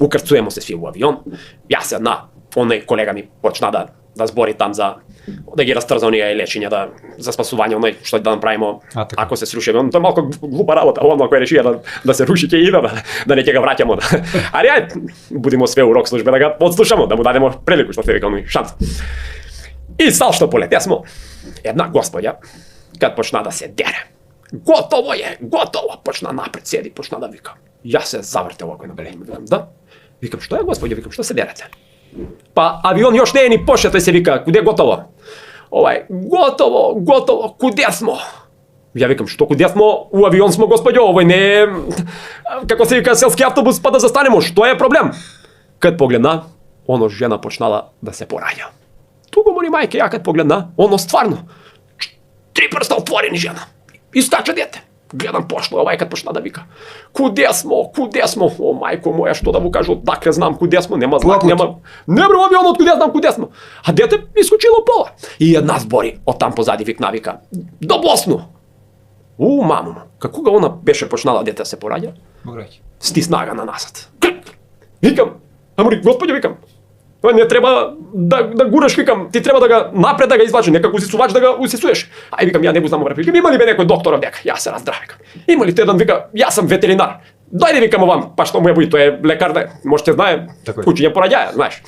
Ukrcujemo se svi u avion, ja se onaj kolega mi počna da zbori tam da ги растрза оние лечења за спасување оној што да направимо ако се сруши авион. Тоа е малку глупа работа, он ако реши да се руши ќе иде, да не ќе го враќамо. Али ајде, будемо све урок службе да го подслушамо, да му дадемо прилику, што се вика оној шанс. И сал што полетесмо, една господја кад почна да се дере. Готово е, готово, почна напред седи, почна да вика. Јас се завртел ако на белења, викам да. Викам што е господја, викам што се дерете? Па авион још не е ни почнат, тој се вика, куде готово? Готово, куде смо? Ја викам, што куде смо? У авион смо, господјо, овој не е, како се вика, селски автобус, па да застанемо, што е проблем? Кад погледна, оно жена почнала да се пораѓа. Туго моли мајке, ја кад погледна, оно стварно, 3 прста отворени жена, искача дете. Гледам пошло, кад почна да вика. Куде смо? О, мајко моја, што да му кажу, одакле знам куде смо, нема знак, нема... Не бре, авионот, куде знам куде смо? А дете искочило пола. И една збори, од там позади вика, до Босну. Мамо, како она беше почнала дете да се пораѓа? Стиснага на насад. Викам, господјо, викам, не треба да гураш, викам, ти треба да го напред да го извлачи, некако усисувач да го усисуеш. Ај, викам, ја не го знам, викам, има ли бе некој доктор овдека? Јас се раздравам, викам. Има ли те еден, вика, јас сум ветеринар. Дојде, викам, овам, па што му е буи, тој е лекар, можете знае, куќиња пораѓаја, знаеш.